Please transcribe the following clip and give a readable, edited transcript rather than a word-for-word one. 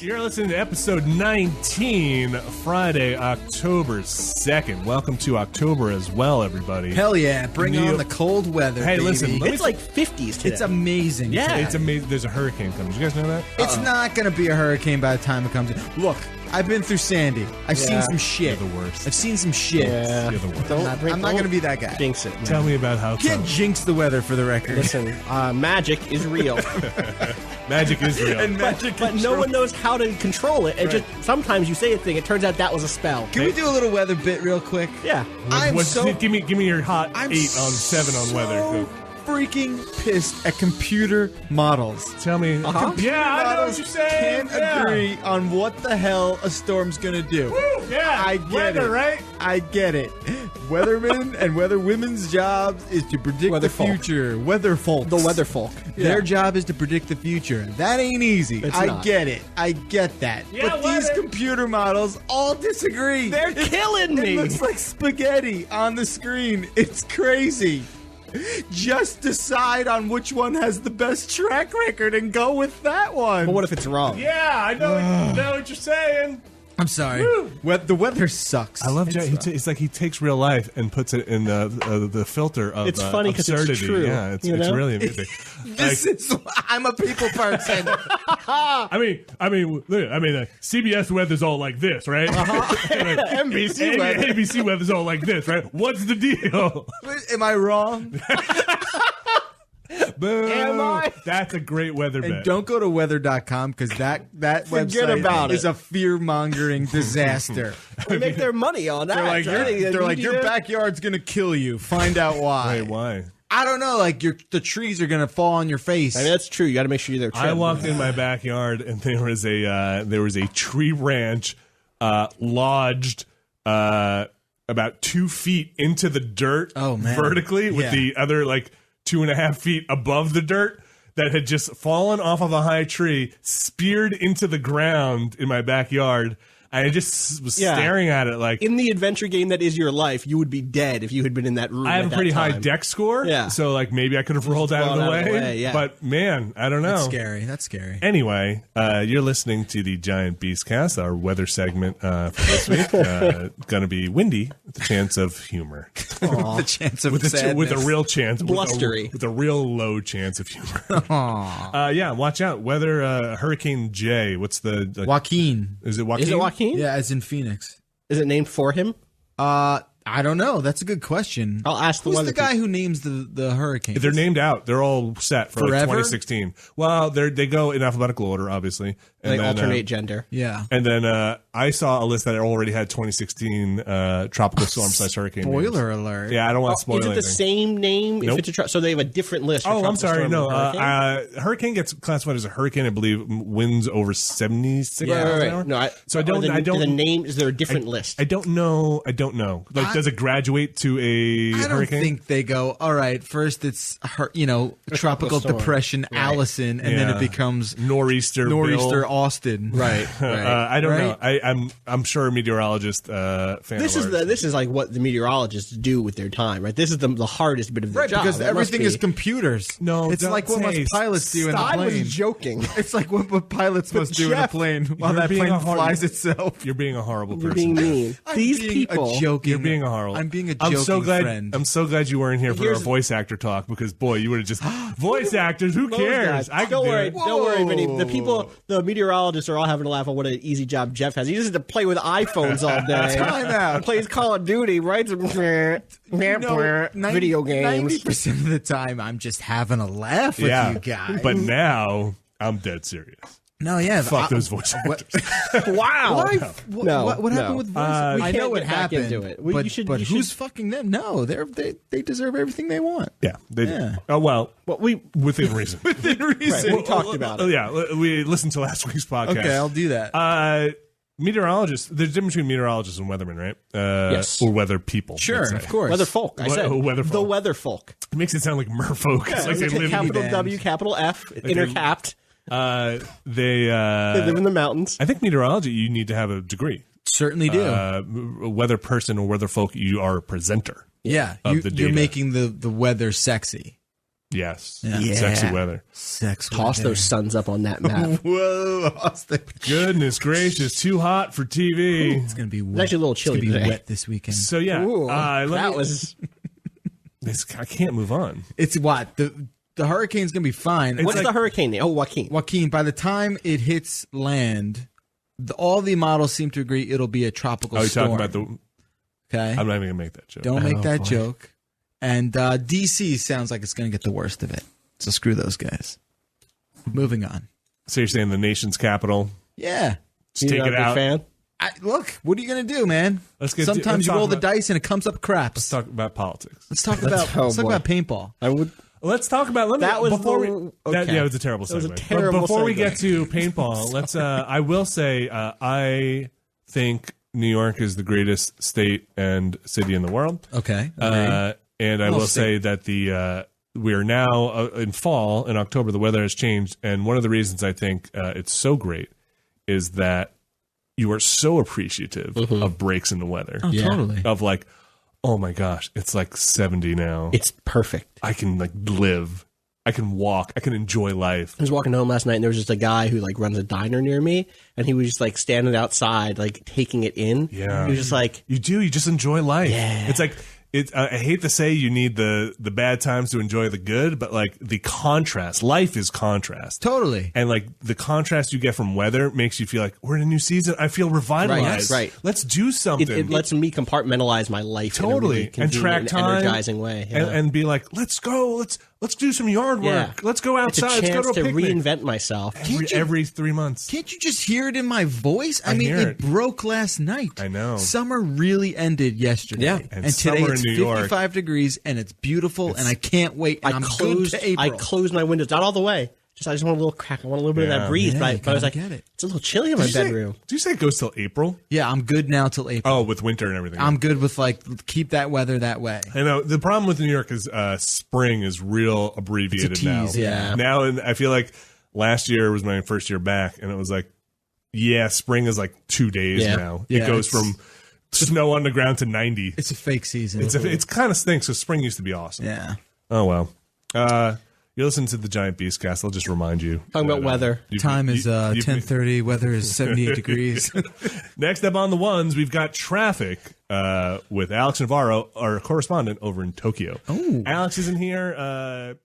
You're listening to episode 19, Friday, October 2nd. Welcome to October as well, everybody. Hell yeah, bring on the cold weather, Hey, baby. listen, It's like 50s today. It's amazing. Yeah. It's amazing. There's a hurricane coming. Did you guys know that? It's not going to be a hurricane by the time it comes in. Look, I've been through Sandy. I've seen some shit. You're the worst. I've seen some shit. Yeah. You're the worst. I'm not going to be that guy. Jinx it. Tell me about how Can't jinx the weather for the record. Listen, magic is real. magic is real. And magic But no one knows how to control it. And just sometimes you say a thing, it turns out that was a spell. Can we do a little weather bit real quick? Yeah. Give me your hot 8 on 7 on weather. Go. Freaking pissed at computer models. Tell me. Computer Yeah, I know what models you're saying. Can't agree on what the hell a storm's gonna do. Woo, yeah, I get weather, it. right? I get it. Weathermen and weatherwomen's jobs is to predict the Weatherfolk. future. Weatherfolk. The weather folk. Their job is to predict the future. That ain't easy. It's I not. get it. I get that. Yeah, but these weather. computer models all disagree. They're killing It me. looks like spaghetti on the screen. It's crazy. Just decide on which one has the best track record and go with that one. But what if it's wrong? Yeah, I know what you're saying. I'm sorry. Woo. The weather sucks. I love Jack. It's like he takes real life and puts it in the filter of It's funny 'cause it's absurdity. true, Yeah, it's you know? really amazing. I'm a people person. CBS weather's all like this, right? NBC weather. ABC weather's all like this, right? What's the deal? Am I wrong? Boom. Am I? That's a great weather And bet. don't go to weather.com because that website about is it. a fear-mongering disaster. They make their money on that. They're like, your backyard's going to kill you. Find out why. Wait, why? I don't know. Like, the trees are going to fall on your face. I mean, that's true. You got to make sure they're trimmed. I walked in my backyard and there was a tree branch lodged about 2 feet into the dirt vertically with the other 2.5 feet above the dirt that had just fallen off of a high tree, speared into the ground in my backyard. I just was staring at it like... In the adventure game that is your life, you would be dead if you had been in that room. I have a pretty high deck score, so maybe I could have rolled out of the way. But man, I don't know. That's scary. Anyway, you're listening to the Giant Beastcast, our weather segment for this week. Going to be windy with a chance of humor. The chance of With a real chance. Blustery. With a real low chance of humor. Yeah, watch out. Weather, Hurricane J. What's the... Joaquin. Is it Joaquin? Is it Joaquin? Yeah, as in Phoenix. Is it named for him? I don't know. That's a good question. I'll ask the Who's weather the guy who names the hurricanes? They're named out. They're all set for Forever? 2016. Well, they go in alphabetical order, obviously. They alternate gender. Yeah. And then I saw a list that already had 2016 tropical storm/hurricane. Spoiler alert. Yeah, I don't want to spoil Is it anything. the same name? Nope. If it's so they have a different list. For Oh, I'm tropical sorry. storm No, and hurricane? hurricane gets classified as a hurricane. I believe winds over 76 miles an hour. No, So I don't. The name is there a different list? I don't know. Like, does it graduate to a I don't hurricane? think they go, all right, first it's, tropical storm. depression Allison, and then it becomes nor'easter nor'easter Bill. Austin. Right. I don't know. Right? I'm sure a meteorologist fan This of is ours. this is like what the meteorologists do with their time, right? This is the hardest bit of their Right, job. because It must everything be. is computers. No, it's don't like what say- most pilots do in a I plane. was joking. It's like what pilots must do in a Jeff, plane while you're that being plane a hard- flies itself. You're being a horrible person. You're being mean. I'm These being people. a joking. You're being a horrible. I'm being a joking I'm so glad. friend. I'm so glad you weren't here for our Here's- voice actor talk because boy, you would have just voice actors. Who Those cares? guys. I can Don't do worry. it. Don't worry, Vinny. The Whoa. people, the meteorologists are all having a laugh on what an easy job Jeff has. He just has to play with iPhones all day. Time out. Plays Call of Duty, writes video games. 90% of the time, I'm just having a laugh with Yeah, you guys. but now I'm dead serious. no, yeah, Fuck those voice actors. Wow. Why? No, what happened no. with voice? We I can't know what get back happened, into it. but, You should- but you who's should- fucking them? No, they deserve everything they want. Yeah, they do. Yeah. Oh well, Well, we within reason. Within reason. we talked about Oh it. yeah, we listened to last week's podcast. Okay, I'll do that. Meteorologists. There's a difference between meteorologists and weathermen, right? Yes. Or weather people. Sure, let's say. of course. Weather folk. I said Weather folk. the weather folk. It makes it sound like merfolk. It's like they live in Capital band. W, capital F, intercapped. They They live in the mountains. I think meteorology, you need to have a degree. Certainly do. A weather person or weather folk, you are a presenter. yeah, of the you're data. making the weather sexy. Yes. Yeah. Sexy weather. Toss those suns up on that map. Whoa. Goodness gracious. Too hot for TV. It's going to be wet. It's actually a little chilly It's going to be today. wet this weekend. So, yeah. Ooh, that was... I can't move on. It's what? The hurricane's going to be fine. What's the hurricane name? Oh, Joaquin. Joaquin, by the time it hits land, all the models seem to agree it'll be a tropical storm. Talking about the... Okay. I'm not even going to make that joke. Don't make that joke. And D.C. sounds like it's going to get the worst of it. So screw those guys. Moving on. So you're saying the nation's capital? Yeah. Just take it out. Fan? Look, what are you going to do, man? Sometimes you roll the dice and it comes up craps. Let's talk about politics. Let's talk about paintball. Let's talk about. It was a terrible segue. But before we get to paintball, let's. I will say, I think New York is the greatest state and city in the world. Okay. And I will say that we are now in fall. In October, the weather has changed, and one of the reasons I think it's so great is that you are so appreciative of breaks in the weather. Oh, totally. Of like, oh my gosh, it's like 70 now. It's perfect. I can like live. I can walk. I can enjoy life. I was walking home last night, and there was just a guy who like runs a diner near me, and he was just like standing outside, like taking it in. Yeah, he was just like, you just enjoy life. Yeah, it's like. I hate to say you need the bad times to enjoy the good, but like the contrast, life is contrast. Totally. And like the contrast you get from weather makes you feel like we're in a new season. I feel revitalized. Right. Let's do something. It lets me compartmentalize my life totally in a really and track time, energizing way. Yeah. And be like, let's go. Let's do some yard work. Yeah. Let's go outside. It's a chance let's go to a picnic. reinvent myself. Every 3 months. Can't you just hear it in my voice? I mean, it broke last night. I know. Summer really ended yesterday. Yeah. And today it's 55 degrees and it's beautiful and I can't wait. And I'm good to April. I closed my windows, not all the way. I just want a little crack. I want a little bit of that breeze. But I was like, it's a little chilly in my bedroom. Do you say it goes till April? Yeah, I'm good now till April. Oh, with winter and everything. I'm good with like keep that weather that way. I know the problem with New York is spring is real abbreviated now. Yeah. Now, and I feel like last year was my first year back, and it was like, spring is like 2 days now. Yeah, it goes from snow on the ground to 90. It's a fake season. It's kind of stinks. So spring used to be awesome. Yeah. Oh well. You're listening to the Giant Beastcast. I'll just remind you. Talking about weather. Time is 10:30. Weather is 78 degrees. Next up on the ones, we've got traffic with Alex Navarro, our correspondent over in Tokyo. Oh, Alex isn't here.